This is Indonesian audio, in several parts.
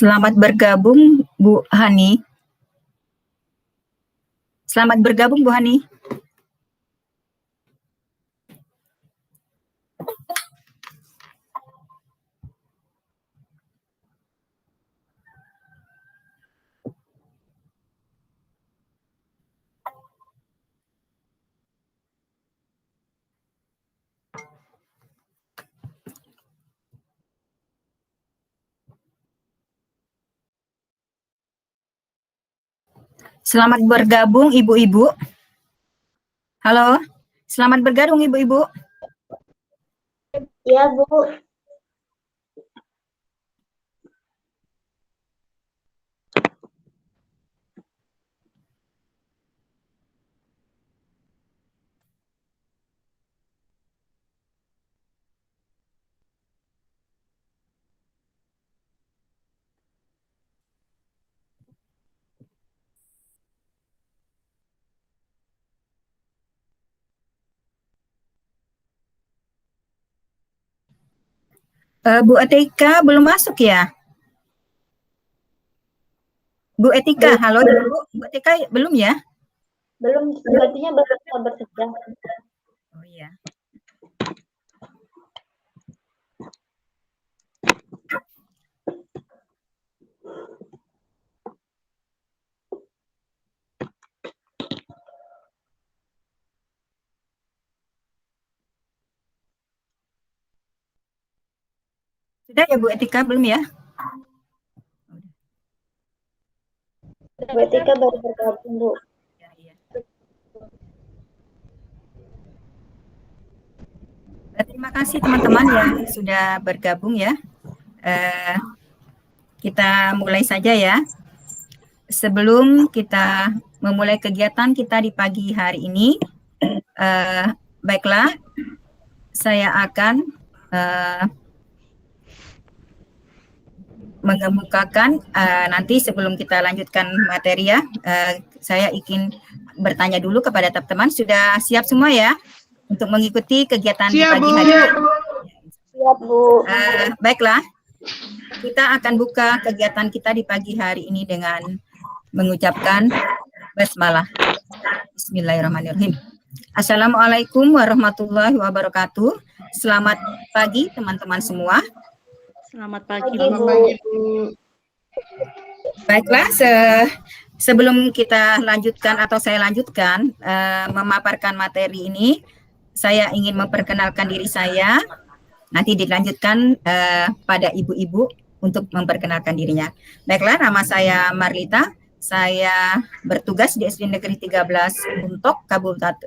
Selamat bergabung, Bu Hani. Selamat bergabung, Bu Hani. Selamat bergabung, Ibu-ibu. Halo, selamat bergabung, Ibu-ibu. Iya, Bu. Bu Etika belum masuk ya? Bu Etika, halo Ibu. Bu Etika belum ya? Belum, sepertinya belum bersedia. Oh iya. Sudah ya Bu Etika, belum ya? Bu Etika baru bergabung, Bu. Ya, iya. Terima kasih teman-teman yang sudah bergabung ya. Kita mulai saja ya. Sebelum kita memulai kegiatan kita di pagi hari ini, baiklah, saya akan mengemukakan nanti sebelum kita lanjutkan materi ya, saya ingin bertanya dulu kepada teman-teman, sudah siap semua ya untuk mengikuti kegiatan di pagi hari ini? Siap, Bu. Baiklah, kita akan buka kegiatan kita di pagi hari ini dengan mengucapkan basmalah. Bismillahirrahmanirrahim. Assalamualaikum warahmatullahi wabarakatuh. Selamat pagi teman-teman semua. Selamat pagi, Bu. Baiklah, sebelum kita lanjutkan atau saya lanjutkan memaparkan materi ini, saya ingin memperkenalkan diri saya. Nanti dilanjutkan pada ibu-ibu untuk memperkenalkan dirinya. Baiklah, nama saya Marlita. Saya bertugas di SD Negeri 13 Buntok,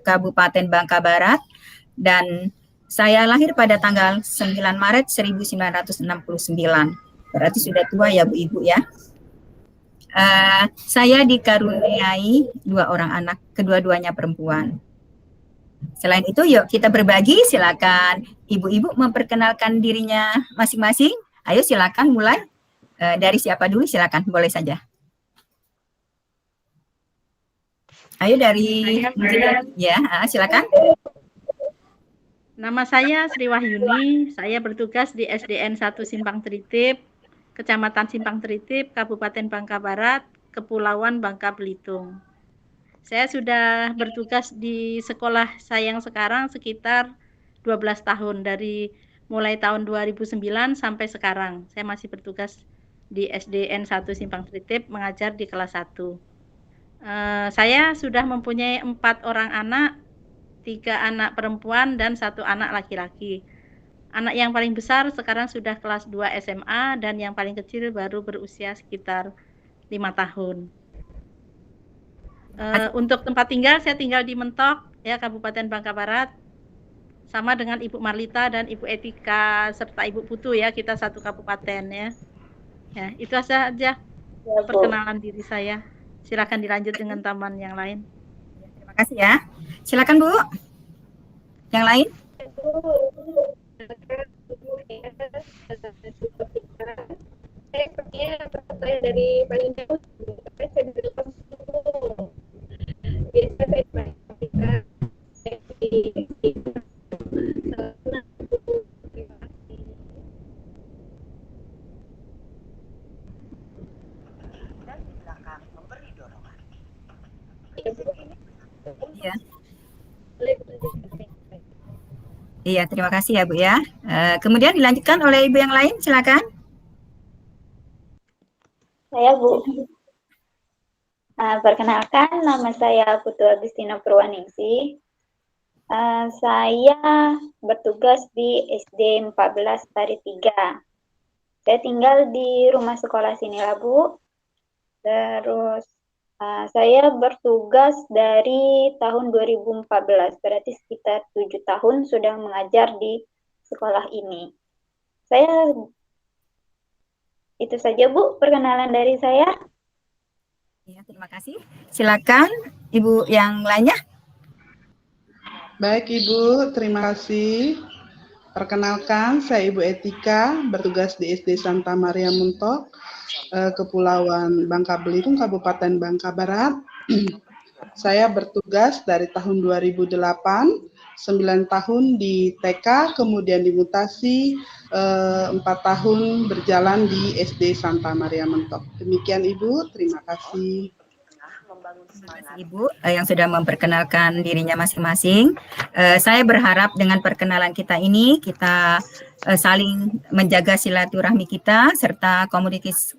Kabupaten Bangka Barat, dan saya lahir pada tanggal 9 Maret 1969. Berarti sudah tua ya Bu Ibu ya. Saya dikaruniai 2 orang anak, kedua-duanya perempuan. Selain itu, yuk kita berbagi. Silakan ibu-ibu memperkenalkan dirinya masing-masing. Ayo silakan mulai. Dari siapa dulu? Silakan, boleh saja. Ayo dari ya, silakan. Nama saya Sri Wahyuni, saya bertugas di SDN 1 Simpang Tritip, Kecamatan Simpang Tritip, Kabupaten Bangka Barat, Kepulauan Bangka Belitung. Saya sudah bertugas di sekolah saya yang sekarang sekitar 12 tahun, dari mulai tahun 2009 sampai sekarang. Saya masih bertugas di SDN 1 Simpang Tritip, mengajar di kelas 1. Saya sudah mempunyai 4 orang anak, 3 anak perempuan dan 1 anak laki-laki. Anak yang paling besar sekarang sudah kelas 2 SMA dan yang paling kecil baru berusia sekitar 5 tahun. Untuk tempat tinggal, saya tinggal di Mentok, ya, Kabupaten Bangka Barat, sama dengan Ibu Marlita dan Ibu Etika serta Ibu Putu ya, kita satu kabupaten ya. Ya, itu saja perkenalan diri saya. Silakan dilanjut dengan teman yang lain. Terima kasih ya. Silakan Bu. Yang lain? Saya dari paling jauh, saya dari Lampung. Jadi Iya, terima kasih ya Bu ya. Kemudian dilanjutkan oleh Ibu yang lain, silakan. Saya Bu. Perkenalkan, nama saya Putu Agustina Purwaningsih. Saya bertugas di SD 14 Pari 3. Saya tinggal di rumah sekolah sinilah Bu. Terus saya bertugas dari tahun 2014, berarti sekitar 7 tahun sudah mengajar di sekolah ini. Itu saja Bu, perkenalan dari saya. Ya, terima kasih. Silakan Ibu yang lainnya. Baik Ibu, terima kasih. Perkenalkan, saya Ibu Etika, bertugas di SD Santa Maria Muntok, Kepulauan Bangka Belitung, Kabupaten Bangka Barat. Saya bertugas dari tahun 2008, 9 tahun di TK, kemudian dimutasi 4 tahun berjalan di SD Santa Maria Mentok. Demikian Ibu, terima kasih. Terima kasih Ibu yang sudah memperkenalkan dirinya masing-masing. Saya berharap dengan perkenalan kita ini, kita saling menjaga silaturahmi kita, serta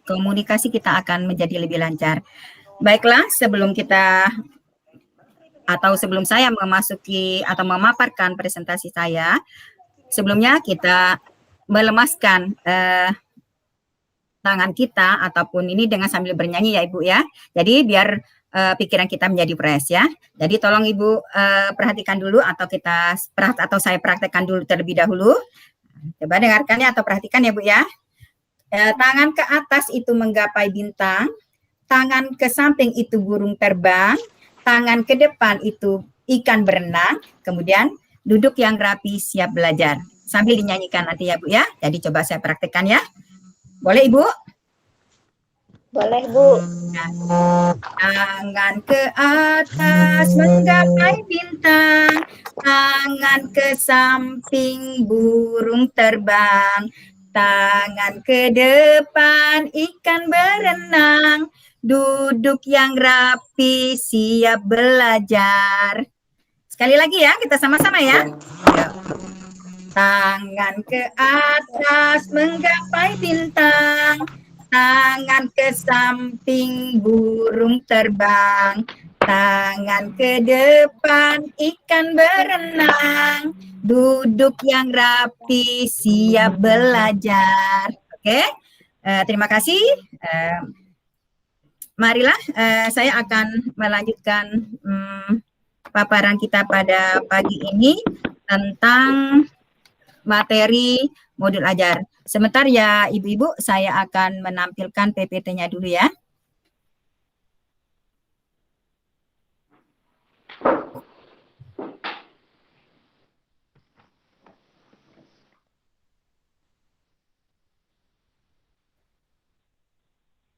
komunikasi kita akan menjadi lebih lancar. Baiklah, sebelum saya memasuki atau memaparkan presentasi saya, sebelumnya kita melemaskan tangan kita ataupun ini dengan sambil bernyanyi ya Ibu ya. Jadi biar pikiran kita menjadi fresh ya. Jadi tolong Ibu perhatikan dulu atau saya praktekkan dulu terlebih dahulu. Coba dengarkannya atau perhatikan ya Bu ya. Tangan ke atas itu menggapai bintang, tangan ke samping itu burung terbang, tangan ke depan itu ikan berenang, kemudian duduk yang rapi siap belajar. Sambil dinyanyikan nanti ya Bu ya. Jadi coba saya praktekkan ya. Boleh Ibu? Boleh Bu. Tangan ke atas menggapai bintang, tangan ke samping burung terbang, tangan ke depan ikan berenang, duduk yang rapi siap belajar. Sekali lagi ya, kita sama-sama ya. Tangan ke atas menggapai bintang, tangan ke samping burung terbang, tangan ke depan ikan berenang, duduk yang rapi siap belajar. Oke, terima kasih. Marilah saya akan melanjutkan paparan kita pada pagi ini tentang materi modul ajar. Sebentar ya Ibu-Ibu, saya akan menampilkan PPT-nya dulu ya.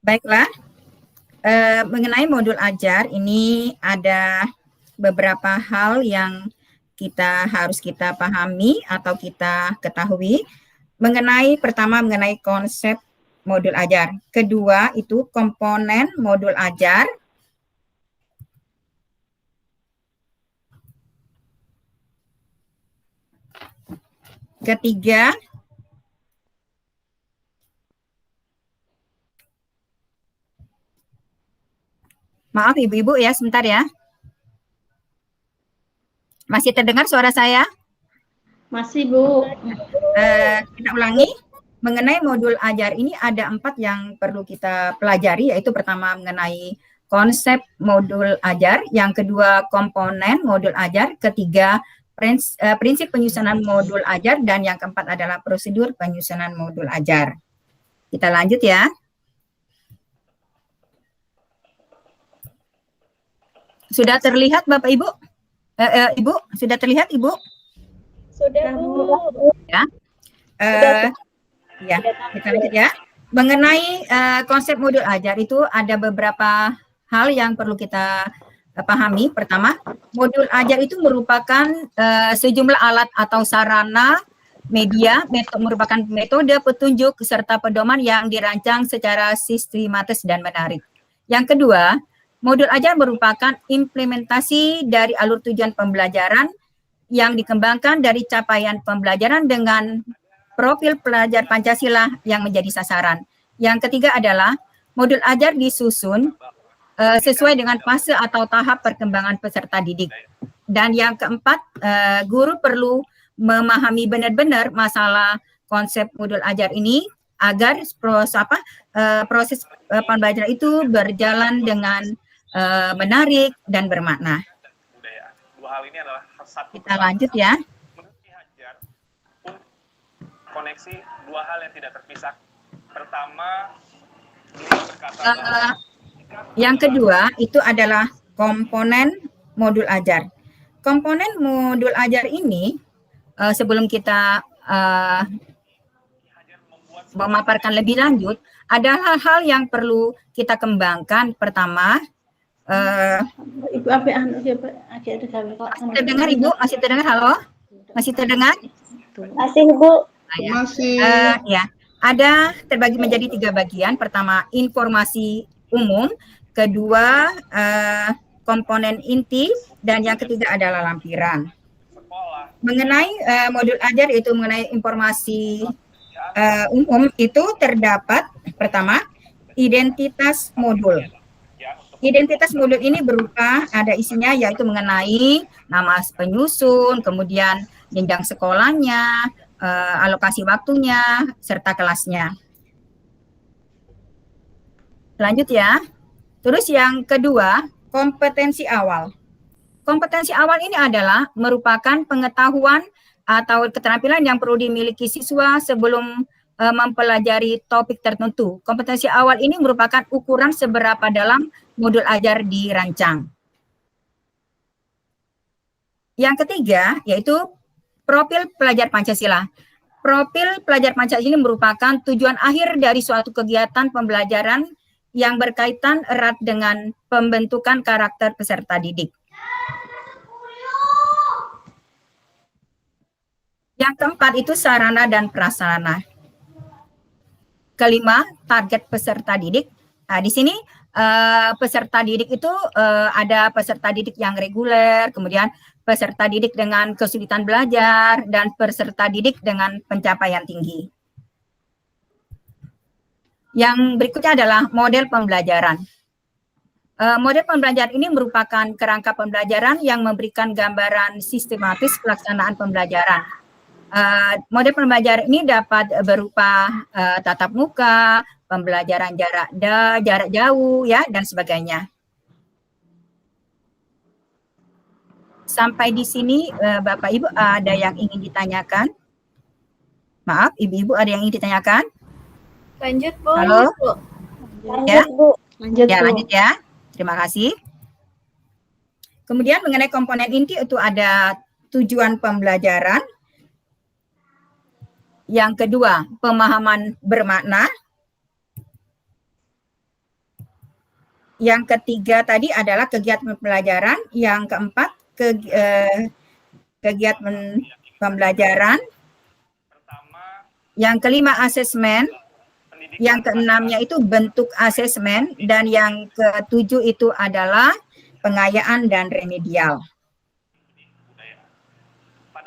Baiklah, mengenai modul ajar ini ada beberapa hal yang harus kita pahami atau kita ketahui. Pertama mengenai konsep modul ajar. Kedua itu komponen modul ajar. Ketiga, maaf Ibu-Ibu ya, sebentar ya. Masih terdengar suara saya? Masih Bu. Kita ulangi. Mengenai modul ajar ini ada 4 yang perlu kita pelajari, yaitu pertama mengenai konsep modul ajar, yang kedua komponen modul ajar, ketiga prinsip penyusunan modul ajar, dan yang keempat adalah prosedur penyusunan modul ajar. Kita lanjut ya. Sudah terlihat Bapak Ibu? Ibu, sudah terlihat Ibu? Sudah Bu. Ya. Ya, kita lanjut ya. Mengenai konsep modul ajar itu ada beberapa hal yang perlu kita pahami. Pertama, modul ajar itu merupakan sejumlah alat atau sarana merupakan metode petunjuk serta pedoman yang dirancang secara sistematis dan menarik. Yang kedua, modul ajar merupakan implementasi dari alur tujuan pembelajaran yang dikembangkan dari capaian pembelajaran dengan profil pelajar Pancasila yang menjadi sasaran. Yang ketiga adalah modul ajar disusun sesuai dengan fase atau tahap perkembangan peserta didik. Dan yang keempat, guru perlu memahami benar-benar masalah konsep modul ajar ini agar proses pembelajaran itu berjalan dengan menarik dan bermakna. Dua hal ini adalah satu. Kita lanjut ya. Menurut Ki Hajar, koneksi dua hal yang tidak terpisah. Pertama, beliau berkata bahwa Yang kedua itu adalah komponen modul ajar. Komponen modul ajar ini sebelum kita memaparkan lebih lanjut, ada hal-hal yang perlu kita kembangkan. Pertama, Ibu apa anu terdengar Ibu? Masih terdengar? Halo? Masih terdengar? Masih, Bu. Masih. Ya, ada terbagi menjadi 3 bagian. Pertama, informasi umum. Kedua, komponen inti. Dan yang ketiga adalah lampiran. Mengenai modul ajar, itu mengenai informasi umum, itu terdapat pertama, identitas modul. Identitas modul ini berupa ada isinya yaitu mengenai nama penyusun, kemudian jenjang sekolahnya, alokasi waktunya, serta kelasnya. Lanjut ya. Terus yang kedua, kompetensi awal. Kompetensi awal ini adalah merupakan pengetahuan atau keterampilan yang perlu dimiliki siswa sebelum mempelajari topik tertentu. Kompetensi awal ini merupakan ukuran seberapa dalam modul ajar dirancang. Yang ketiga, yaitu profil pelajar Pancasila. Profil pelajar Pancasila ini merupakan tujuan akhir dari suatu kegiatan pembelajaran yang berkaitan erat dengan pembentukan karakter peserta didik. Yang keempat itu sarana dan prasarana. Kelima, target peserta didik. Nah, di sini peserta didik itu ada peserta didik yang reguler, kemudian peserta didik dengan kesulitan belajar, dan peserta didik dengan pencapaian tinggi. Yang berikutnya adalah model pembelajaran. Model pembelajaran ini merupakan kerangka pembelajaran yang memberikan gambaran sistematis pelaksanaan pembelajaran. Model pembelajaran ini dapat berupa tatap muka, pembelajaran jarak jauh, ya, dan sebagainya. Sampai di sini, Bapak Ibu, ada yang ingin ditanyakan? Maaf, Ibu-ibu, ada yang ingin ditanyakan? Lanjut, Bu. Halo? Ya? Lanjut, Bu. Ya, lanjut ya. Terima kasih. Kemudian mengenai komponen inti itu ada tujuan pembelajaran. Yang kedua, pemahaman bermakna. Yang ketiga tadi adalah kegiatan pembelajaran. Yang keempat, kegiatan pembelajaran. Yang kelima, asesmen. Yang keenamnya itu bentuk asesmen. Dan yang ketujuh itu adalah pengayaan dan remedial.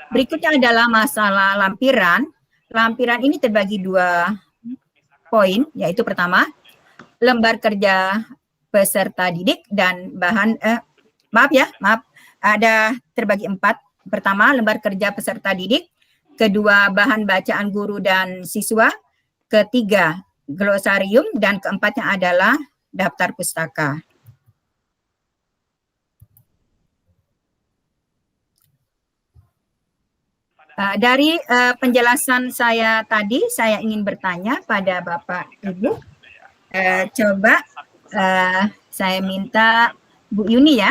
Berikutnya adalah masalah lampiran. Lampiran ini terbagi 2 poin, yaitu pertama, lembar kerja peserta didik dan bahan, ada terbagi 4. Pertama, lembar kerja peserta didik. Kedua, bahan bacaan guru dan siswa. Ketiga, glosarium. Dan keempatnya adalah daftar pustaka. Dari penjelasan saya tadi, saya ingin bertanya pada Bapak Ibu. Coba saya minta Bu Yuni ya,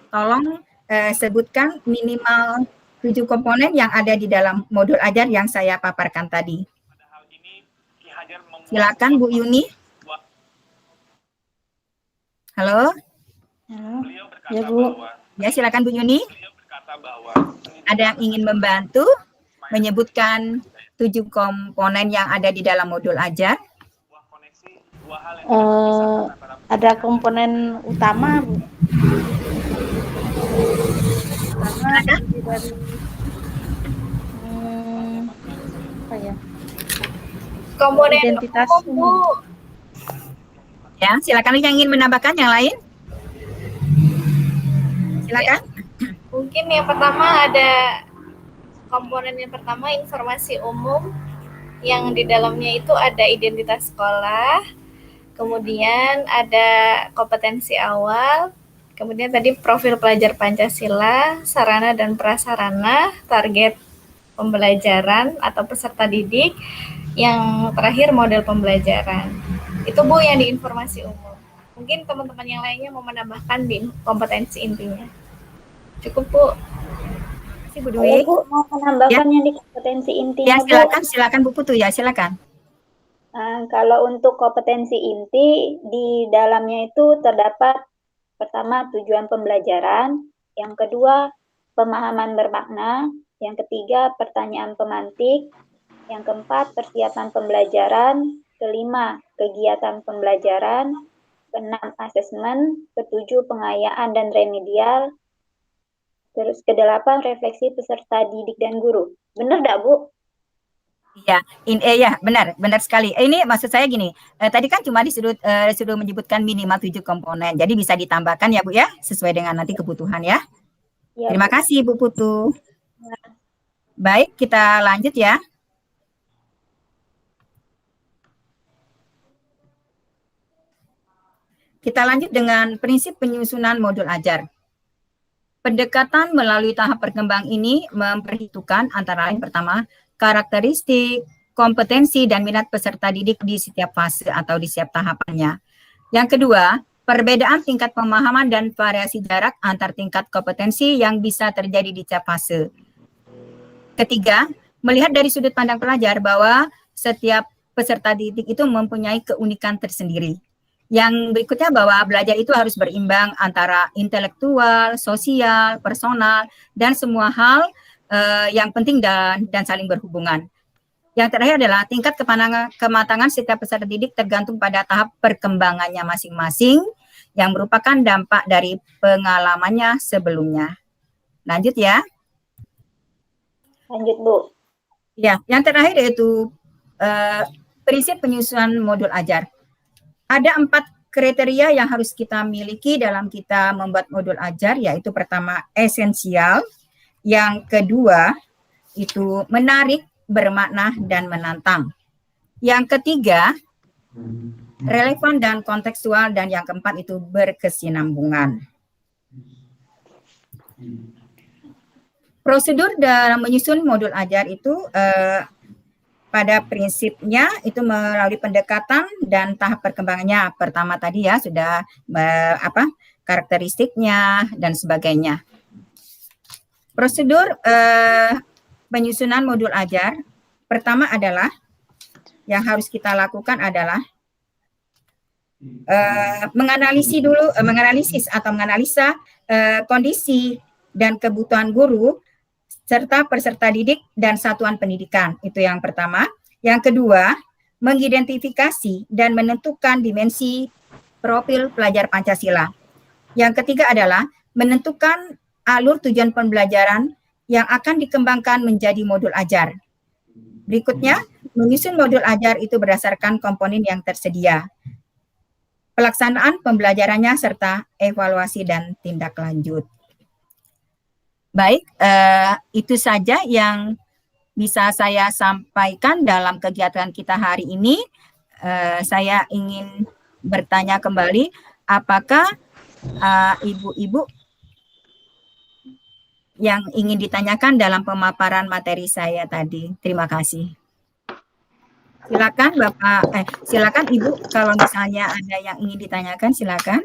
tolong sebutkan minimal 7 komponen yang ada di dalam modul ajar yang saya paparkan tadi. Silakan Bu Yuni. Halo? Halo. Ya, Bu. Ya, silakan Bu Yuni. Ada yang ingin membantu menyebutkan 7 komponen yang ada di dalam modul ajar? Ada komponen utama, Bu. dari apa ya? Komponen Identitas umum, Bu. Ya, silakan yang ingin menambahkan yang lain. Silakan. Mungkin yang pertama ada komponen yang pertama informasi umum yang di dalamnya itu ada identitas sekolah, kemudian ada kompetensi awal, kemudian tadi profil pelajar Pancasila, sarana dan prasarana, target pembelajaran atau peserta didik, yang terakhir model pembelajaran. Itu Bu yang di informasi umum. Mungkin teman-teman yang lainnya mau menambahkan di kompetensi intinya. Cukup Bu. Terima kasih Bu Saya Dwi. Bu mau menambahkan yang di kompetensi intinya Ya, Bu. silakan Bu Putu ya, silakan. Kalau untuk kompetensi inti, di dalamnya itu terdapat pertama tujuan pembelajaran, yang kedua pemahaman bermakna, yang ketiga pertanyaan pemantik, yang keempat persiapan pembelajaran, kelima kegiatan pembelajaran, keenam asesmen, ketujuh pengayaan dan remedial, terus kedelapan refleksi peserta didik dan guru. Benar enggak Bu? Iya, ya benar sekali. Ini maksud saya gini, tadi kan cuma sudah menyebutkan minimal 7 komponen, jadi bisa ditambahkan ya Bu ya, sesuai dengan nanti kebutuhan ya. Ya, Terima Bu. kasih Bu Putu. Baik, kita lanjut ya. Kita lanjut dengan prinsip penyusunan modul ajar. Pendekatan melalui tahap berkembang ini memperhitungkan antara lain pertama, karakteristik, kompetensi, dan minat peserta didik di setiap fase atau di setiap tahapannya. Yang kedua, perbedaan tingkat pemahaman dan variasi jarak antar tingkat kompetensi yang bisa terjadi di setiap fase. Ketiga, melihat dari sudut pandang pelajar bahwa setiap peserta didik itu mempunyai keunikan tersendiri. Yang berikutnya bahwa belajar itu harus berimbang antara intelektual, sosial, personal, dan semua hal yang penting dan saling berhubungan. Yang terakhir adalah tingkat kematangan setiap peserta didik tergantung pada tahap perkembangannya masing-masing yang merupakan dampak dari pengalamannya sebelumnya. Lanjut ya. Lanjut Bu. Ya, yang terakhir yaitu prinsip penyusunan modul ajar. Ada 4 kriteria yang harus kita miliki dalam kita membuat modul ajar, yaitu pertama esensial, yang kedua itu menarik, bermakna, dan menantang. Yang ketiga relevan dan kontekstual, dan yang keempat itu berkesinambungan. Prosedur dalam menyusun modul ajar itu pada prinsipnya itu melalui pendekatan dan tahap perkembangannya. Pertama tadi ya sudah karakteristiknya dan sebagainya. Prosedur penyusunan modul ajar pertama adalah yang harus kita lakukan adalah menganalisis atau menganalisa kondisi dan kebutuhan guru serta peserta didik dan satuan pendidikan. Itu yang pertama. Yang kedua, mengidentifikasi dan menentukan dimensi profil pelajar Pancasila. Yang ketiga adalah menentukan alur tujuan pembelajaran yang akan dikembangkan menjadi modul ajar. Berikutnya, menyusun modul ajar itu berdasarkan komponen yang tersedia. Pelaksanaan pembelajarannya serta evaluasi dan tindak lanjut. Baik, itu saja yang bisa saya sampaikan dalam kegiatan kita hari ini. Saya ingin bertanya kembali, apakah ibu-ibu yang ingin ditanyakan dalam pemaparan materi saya tadi? Terima kasih. Silakan Bapak, silakan Ibu, kalau misalnya ada yang ingin ditanyakan, silakan.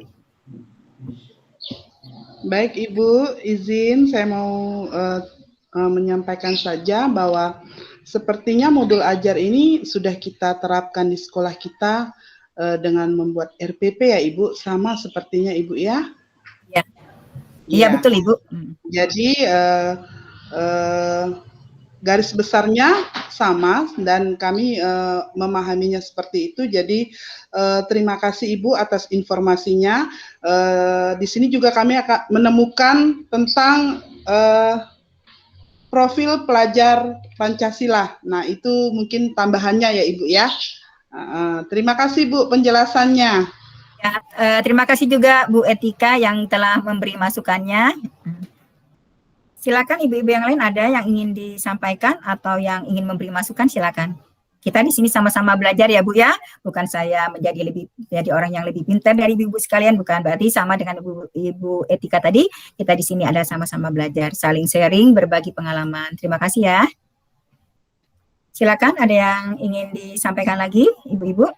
Baik Ibu, izin saya mau menyampaikan saja bahwa sepertinya modul ajar ini sudah kita terapkan di sekolah kita dengan membuat RPP ya Ibu, sama sepertinya Ibu ya? Ya. Iya betul Ibu. Jadi garis besarnya sama dan kami memahaminya seperti itu. Jadi terima kasih Ibu atas informasinya. Di sini juga kami akan menemukan tentang profil pelajar Pancasila. Nah, itu mungkin tambahannya ya Ibu ya. Terima kasih Bu penjelasannya. Ya, terima kasih juga Bu Etika yang telah memberi masukannya. Silakan ibu-ibu yang lain ada yang ingin disampaikan atau yang ingin memberi masukan, silakan. Kita di sini sama-sama belajar ya Bu ya, bukan saya menjadi orang yang lebih pintar dari ibu-ibu sekalian, bukan, berarti sama dengan Ibu Etika tadi, kita di sini ada sama-sama belajar, saling sharing, berbagi pengalaman. Terima kasih ya. Silakan ada yang ingin disampaikan lagi, ibu-ibu?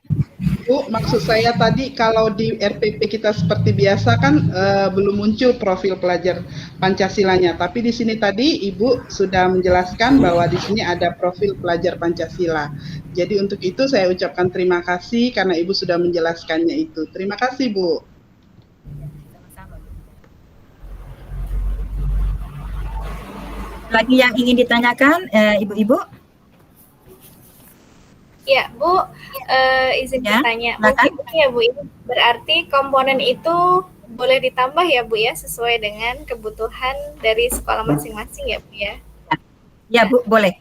Bu, maksud saya tadi kalau di RPP kita seperti biasa kan belum muncul profil pelajar Pancasilanya, tapi di sini tadi Ibu sudah menjelaskan bahwa di sini ada profil pelajar Pancasila. Jadi untuk itu saya ucapkan terima kasih karena Ibu sudah menjelaskannya itu. Terima kasih Bu. Lagi yang ingin ditanyakan, ibu-ibu? Ya, Bu, izin Ya, bertanya. silakan. Mungkin ya, Bu, ini berarti komponen itu boleh ditambah ya, Bu, ya, sesuai dengan kebutuhan dari sekolah masing-masing ya, Bu, ya? Ya Bu, boleh.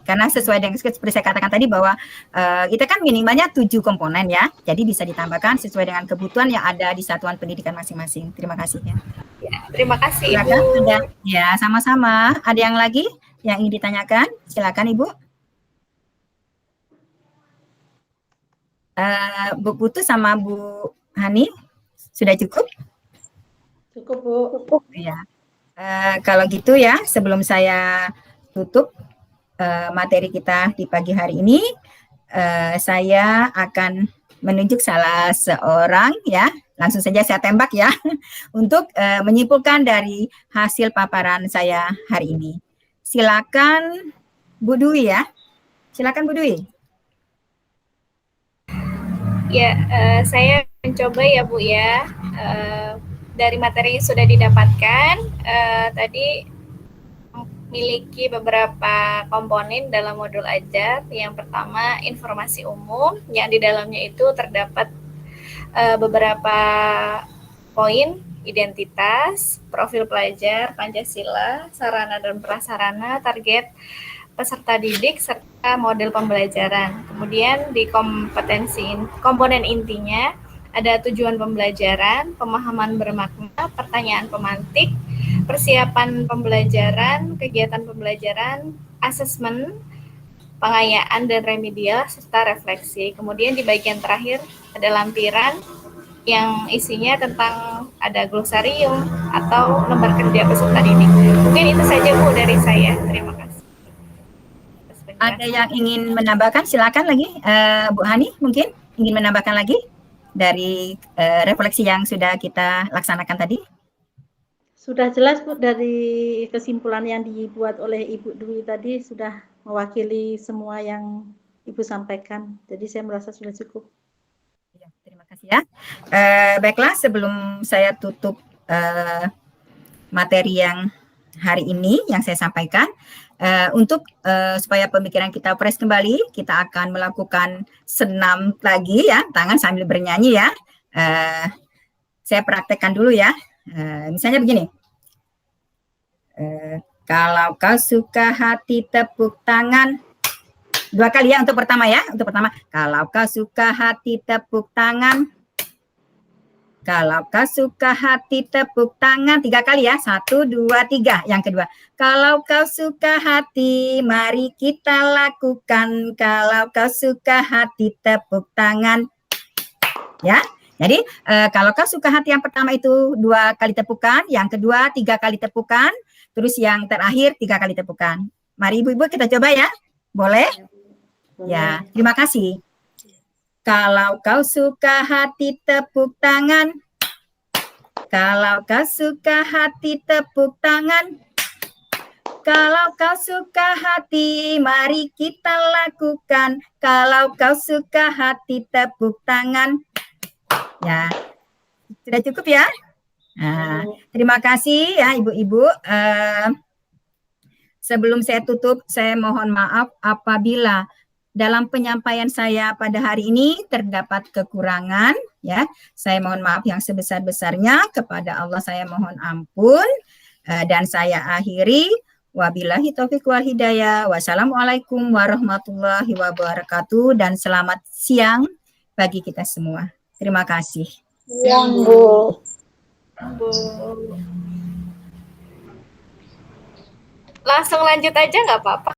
Karena sesuai dengan seperti saya katakan tadi bahwa kita kan minimalnya 7 komponen ya, jadi bisa ditambahkan sesuai dengan kebutuhan yang ada di satuan pendidikan masing-masing. Terima kasih ya. Ya, terima kasih, Silakan, Ibu. ada. Ya, sama-sama. Ada yang lagi yang ingin ditanyakan? Silakan Ibu. Bu Putu sama Bu Hani sudah cukup? Cukup Bu. Ya. Kalau gitu ya, sebelum saya tutup materi kita di pagi hari ini, saya akan menunjuk salah seorang ya, langsung saja saya tembak ya, untuk menyimpulkan dari hasil paparan saya hari ini. Silakan Bu Dwi ya, silakan Bu Dwi. Ya, saya mencoba ya, Bu, ya. Dari materi yang sudah didapatkan, tadi memiliki beberapa komponen dalam modul ajar. Yang pertama, informasi umum, yang di dalamnya itu terdapat beberapa poin, identitas, profil pelajar, Pancasila, sarana dan prasarana, target peserta didik, serta model pembelajaran. Kemudian di komponen intinya ada tujuan pembelajaran, pemahaman bermakna, pertanyaan pemantik, persiapan pembelajaran, kegiatan pembelajaran, asesmen, pengayaan dan remedial, serta refleksi. Kemudian di bagian terakhir ada lampiran yang isinya tentang ada glosarium atau lembar kerja peserta didik. Mungkin itu saja Bu dari saya. Terima kasih. Ada yang ingin menambahkan? Silakan lagi, Bu Hani mungkin ingin menambahkan lagi dari refleksi yang sudah kita laksanakan tadi. Sudah jelas Bu, dari kesimpulan yang dibuat oleh Ibu Dwi tadi sudah mewakili semua yang Ibu sampaikan. Jadi saya merasa sudah cukup. Ya, terima kasih ya. Baiklah, sebelum saya tutup materi yang hari ini yang saya sampaikan, untuk supaya pemikiran kita fresh kembali, kita akan melakukan senam lagi ya, tangan sambil bernyanyi ya. Saya praktekkan dulu ya. Misalnya begini. Kalau kau suka hati tepuk tangan. 2 kali ya untuk pertama ya. Untuk pertama, kalau kau suka hati tepuk tangan. Kalau kau suka hati tepuk tangan. 3 kali ya. 1, 2, 3. Yang kedua. Kalau kau suka hati, mari kita lakukan. Kalau kau suka hati tepuk tangan. Ya. Jadi kalau kau suka hati yang pertama itu 2 kali tepukan. Yang kedua 3 kali tepukan. Terus yang terakhir 3 kali tepukan. Mari ibu-ibu kita coba ya. Boleh? Ya. Terima kasih. Kalau kau suka hati tepuk tangan. Kalau kau suka hati tepuk tangan. Kalau kau suka hati, mari kita lakukan. Kalau kau suka hati tepuk tangan. Ya, sudah cukup ya. Nah, terima kasih ya ibu-ibu. Sebelum saya tutup, saya mohon maaf apabila dalam penyampaian saya pada hari ini terdapat kekurangan ya. Saya mohon maaf yang sebesar-besarnya, kepada Allah saya mohon ampun, dan saya akhiri. Wabillahi taufiq wal hidayah. Wassalamualaikum warahmatullahi wabarakatuh dan selamat siang bagi kita semua. Terima kasih. Yang Bu. Bu. Langsung lanjut aja nggak apa-apa.